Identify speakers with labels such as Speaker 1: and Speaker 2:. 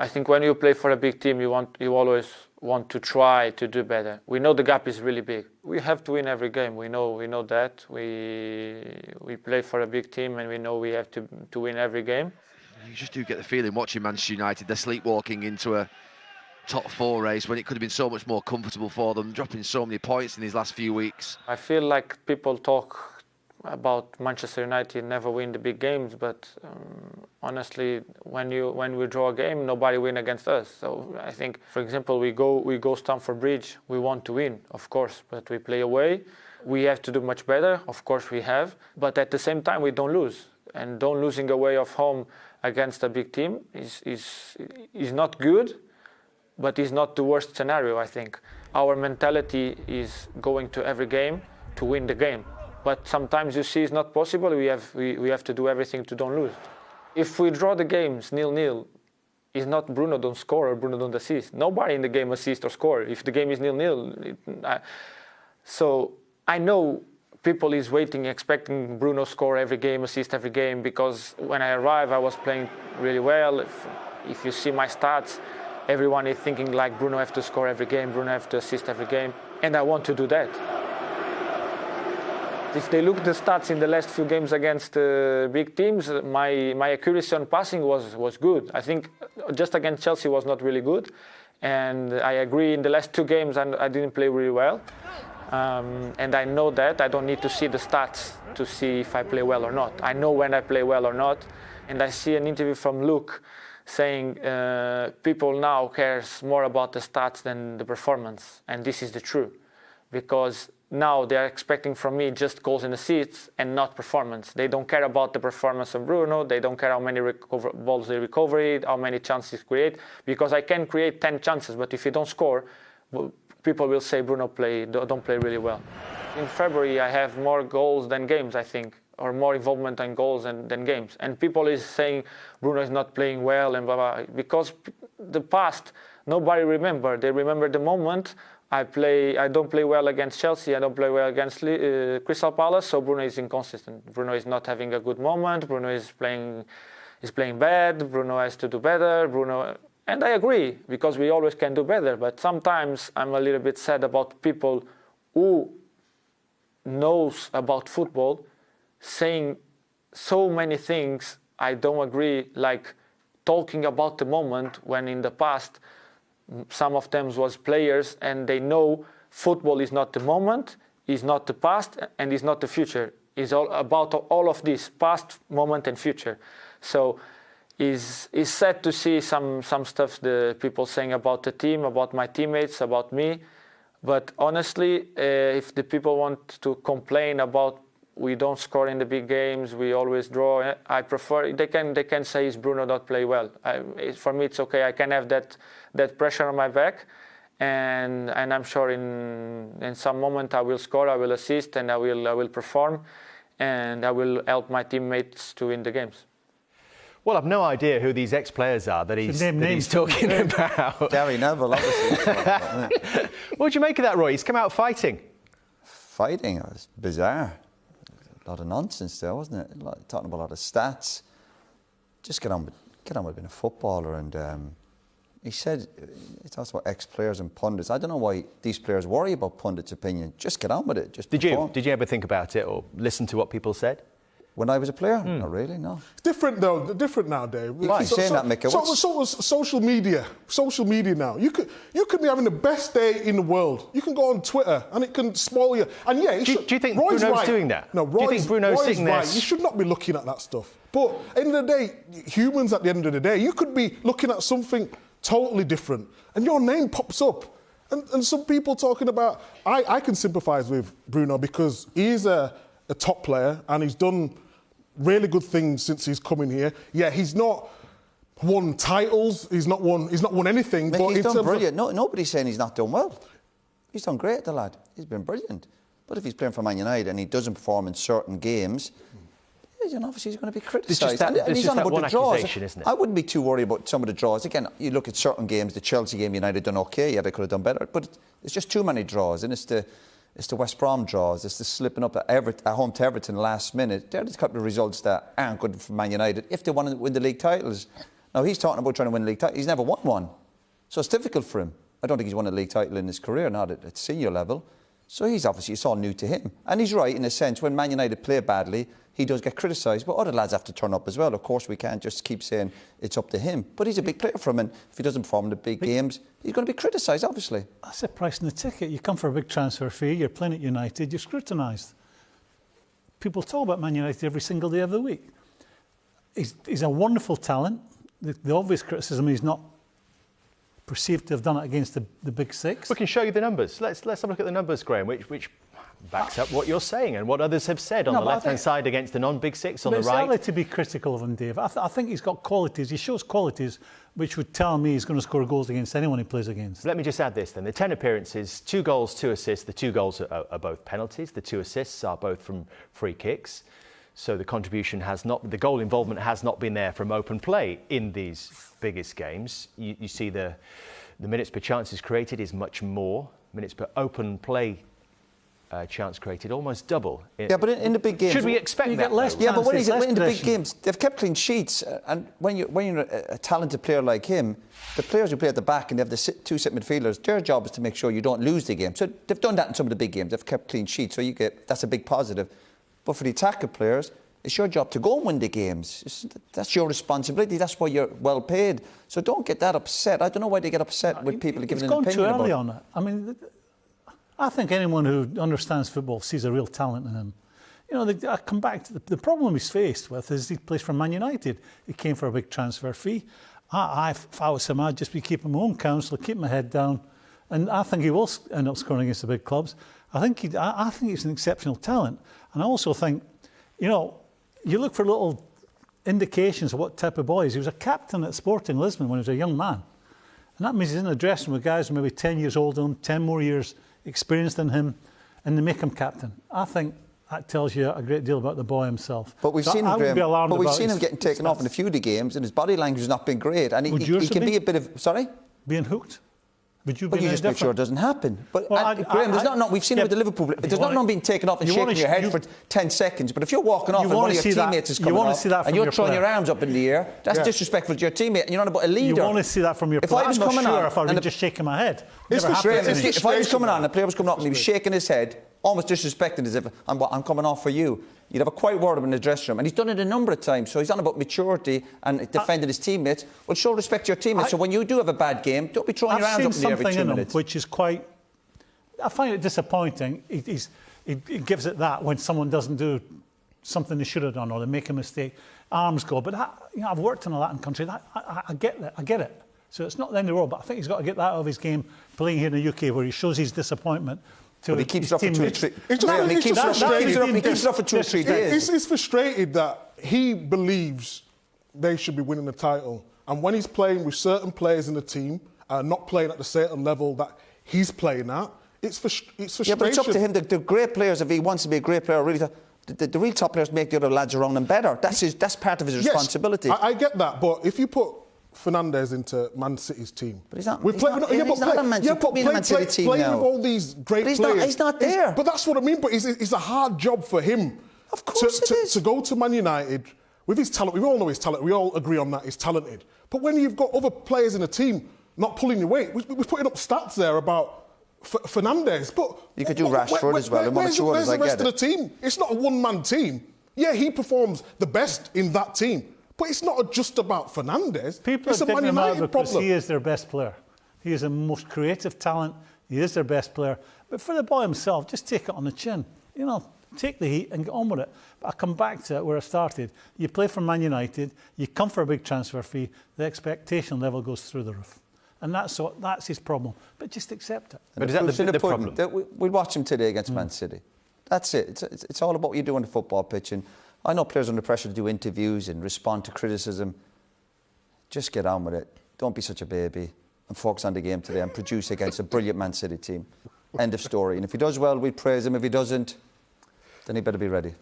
Speaker 1: I think when you play for a big team, you always want to try to do better. We know the gap is really big. We have to win every game. We know that. We play for a big team, and we know we have to win every game.
Speaker 2: You just do get the feeling watching Manchester United, they're sleepwalking into a top 4 race when it could have been so much more comfortable for them, dropping so many points in these last few weeks.
Speaker 1: I feel like people talk about Manchester United never win the big games, but honestly, when we draw a game, nobody win against us. So I think, for example, we go Stamford Bridge, we want to win, of course, but we play away. We have to do much better, of course we have, but at the same time we don't lose. And don't losing away of home against a big team is not good, but is not the worst scenario, I think. Our mentality is going to every game to win the game. But sometimes you see it's not possible. We have to do everything to don't lose. If we draw the games 0-0, it's not Bruno don't score or Bruno don't assist. Nobody in the game assist or score. If the game is 0-0, so I know people is waiting, expecting Bruno score every game, assist every game, because when I arrived, I was playing really well. If you see my stats, everyone is thinking like Bruno have to score every game, Bruno have to assist every game, and I want to do that. If they look at the stats in the last few games against big teams, my accuracy on passing was good. I think just against Chelsea was not really good, and I agree in the last 2 games I didn't play really well. And I know that. I don't need to see the stats to see if I play well or not. I know when I play well or not. And I see an interview from Luke saying people now cares more about the stats than the performance. And this is the truth. Because now they're expecting from me just goals and assists and not performance. They don't care about the performance of Bruno. They don't care how many balls they recover, how many chances create. Because I can create 10 chances, but if you don't score, people will say Bruno don't play really well. In February, I have more goals than games, I think, or more involvement in goals than games. And people is saying Bruno is not playing well and blah, blah, because the past, nobody remember. They remember the moment I don't play well against Chelsea, I don't play well against Crystal Palace, so Bruno is inconsistent. Bruno is not having a good moment, Bruno is playing bad, Bruno has to do better, And I agree, because we always can do better. But sometimes I'm a little bit sad about people who knows about football saying so many things I don't agree, like talking about the moment when in the past some of them was players and they know football is not the moment, is not the past, and is not the future. It's all about all of this, past, moment, and future. So it's sad to see some stuff the people saying about the team, about my teammates, about me. But honestly, if the people want to complain about we don't score in the big games, we always draw, I prefer they can say is Bruno not play well. For me, it's okay. I can have that pressure on my back, and I'm sure in some moment I will score, I will assist, and I will perform, and I will help my teammates to win the games.
Speaker 3: Well, I've no idea who these ex-players are that he's talking about.
Speaker 4: Gary Neville, obviously.
Speaker 3: What do you make of that, Roy? He's come out fighting.
Speaker 4: Fighting? It was bizarre. A lot of nonsense there, wasn't it? Talking about a lot of stats. Just get on with being a footballer. And he talks about ex-players and pundits. I don't know why these players worry about pundits' opinion. Just get on with it. Just perform.
Speaker 3: Did you ever think about it or listen to what people said?
Speaker 4: When I was a player? Not really, no.
Speaker 5: It's different though, different now, Dave.
Speaker 4: You keep saying that, Mick.
Speaker 5: So was social media. Social media now. You could be having the best day in the world. You can go on Twitter and it can spoil you. And yeah,
Speaker 3: do you think
Speaker 5: Roy's
Speaker 3: Bruno's
Speaker 5: right.
Speaker 3: doing that?
Speaker 5: No,
Speaker 3: do you think Bruno's sitting there?
Speaker 5: Right. You should not be looking at that stuff. But at the end of the day, humans at the end of the day, you could be looking at something totally different and your name pops up. And some people talking about, I can sympathise with Bruno because he's a top player and he's done really good things since he's come in here. Yeah, he's not won titles. He's not won anything.
Speaker 4: Mick,
Speaker 5: but
Speaker 4: he's done brilliant. Nobody's saying he's not done well. He's done great, the lad. He's been brilliant. But if he's playing for Man United and he doesn't perform in certain games, obviously he's going to be criticised.
Speaker 3: And he's on about the draws. Isn't it?
Speaker 4: I wouldn't be too worried about some of the draws. Again, you look at certain games. The Chelsea game, United done okay. Yeah, they could have done better. But it's just too many draws, and it's the West Brom draws. It's the slipping up at home to Everton last minute. They're the couple of results that aren't good for Man United if they want to win the league titles. Now, he's talking about trying to win a league title. He's never won one. So it's difficult for him. I don't think he's won a league title in his career, not at senior level. So he's obviously, it's all new to him. And he's right, in a sense, when Man United play badly, he does get criticised, but other lads have to turn up as well. Of course, we can't just keep saying it's up to him. But he's a big player for him, and if he doesn't perform in the big games, he's going to be criticised, obviously.
Speaker 6: That's the price in the ticket. You come for a big transfer fee, you're playing at United, you're scrutinised. People talk about Man United every single day of the week. He's a wonderful talent. The obvious criticism, he's not perceived to have done it against the big six.
Speaker 3: We can show you the numbers. Let's have a look at the numbers, Graham, which backs up what you're saying and what others have said on the left-hand side against the non-big six on the right.
Speaker 6: It's early to be critical of him, Dave. I think he's got qualities. He shows qualities which would tell me he's going to score goals against anyone he plays against.
Speaker 3: Let me just add this then. The 10 appearances, 2 goals, 2 assists. The 2 goals are both penalties. The 2 assists are both from free kicks. So the contribution the goal involvement has not been there from open play in these biggest games. You see the minutes per chances created is much more. Minutes per open play chance created almost double.
Speaker 4: Yeah, but in the big games,
Speaker 3: should we expect that?
Speaker 6: Less
Speaker 4: yeah, but when
Speaker 6: chances,
Speaker 4: he's in the big
Speaker 6: possession.
Speaker 4: games, they've kept clean sheets. And when you're a talented player like him, the players who play at the back and they have the 2 sit midfielders, their job is to make sure you don't lose the game. So they've done that in some of the big games. They've kept clean sheets, so that's a big positive. But for the attacking players, it's your job to go and win the games. That's your responsibility. That's why you're well paid. So don't get that upset. I don't know why they get upset with people giving an opinion about it.
Speaker 6: It's gone too early on it. I mean, I think anyone who understands football sees a real talent in him. You know, I come back to the problem he's faced with is he plays for Man United. He came for a big transfer fee. If I was him, I'd just be keeping my own counsel, keep my head down. And I think he will end up scoring against the big clubs. I think he's an exceptional talent. And I also think, you know, you look for little indications of what type of boy he is. He was a captain at Sporting Lisbon when he was a young man. And that means he's in the dressing room with guys who are maybe 10 years older than him, 10 more years experienced than him, and they make him captain. I think that tells you a great deal about the boy himself.
Speaker 4: But we've seen him, Graham, but we've seen him getting taken off in a few of the games, and his body language has not been great. And he can be a bit of... Sorry?
Speaker 6: Being hooked? Would you
Speaker 4: But you just make sure it doesn't happen. But Graham, we've seen it with the Liverpool. There's not being taken off and shaking your head for 10 seconds. But if you're walking off and one of your teammates is coming off and you're throwing your arms up in the air, that's disrespectful to your teammate. And you're not about a leader.
Speaker 6: You want to see that from your player. I'm not sure if I was just shaking my head.
Speaker 4: If I was coming on and the player was coming up and he was shaking his head, almost disrespecting as if I'm coming off for you, you'd have a quiet word of him in the dressing room. And he's done it a number of times. So he's on about maturity and defending his teammates. Well, show respect to your teammates. So when you do have a bad game, don't be throwing your arms up in the air every 2 minutes.
Speaker 6: Which is quite... I find it disappointing. He gives it that when someone doesn't do something they should have done or they make a mistake, arms go. But I've worked in a Latin country. I get that. I get it. So it's not the end of the world, but I think he's got to get that out of his game playing here in the UK where he shows his disappointment.
Speaker 4: But he keeps it up for 2 or 3
Speaker 5: days. It's frustrated that he believes they should be winning the title. And when he's playing with certain players in the team, not playing at the certain level that he's playing at, it's frustration.
Speaker 4: Yeah, but it's up to him. The great players, if he wants to be a great player, really, the real top players make the other lads around him better. That's part of his responsibility.
Speaker 5: I get that, but if you put Fernandes into Man City's team.
Speaker 4: But he's not a Man City. Put me in a Man City team
Speaker 5: playing
Speaker 4: now.
Speaker 5: with all these great players.
Speaker 4: He's not there.
Speaker 5: But that's what I mean. But it's a hard job for him.
Speaker 4: Of course it is.
Speaker 5: To go to Man United with his talent. We all know his talent. We all agree on that. He's talented. But when you've got other players in the team not pulling your weight, we're putting up stats there about Fernandes. But
Speaker 4: you could do Rashford as well.
Speaker 5: Where's the rest of the team? It's not a one-man team. Yeah, he performs the best in that team. But it's not just about Fernandes.
Speaker 6: People
Speaker 5: it's
Speaker 6: are
Speaker 5: a Man
Speaker 6: taking him out
Speaker 5: United
Speaker 6: because
Speaker 5: problem.
Speaker 6: he is their best player. He is the most creative talent. He is their best player. But for the boy himself, just take it on the chin. You know, take the heat and get on with it. But I come back to where I started. You play for Man United, you come for a big transfer fee, the expectation level goes through the roof. And that's his problem. But just accept it.
Speaker 4: But is that the problem? We'll watch him today against Man City. That's it. It's all about what you do on the football pitch. And I know players are under pressure to do interviews and respond to criticism. Just get on with it. Don't be such a baby and focus on the game today and produce against a brilliant Man City team. End of story. And if he does well, we praise him. If he doesn't, then he better be ready.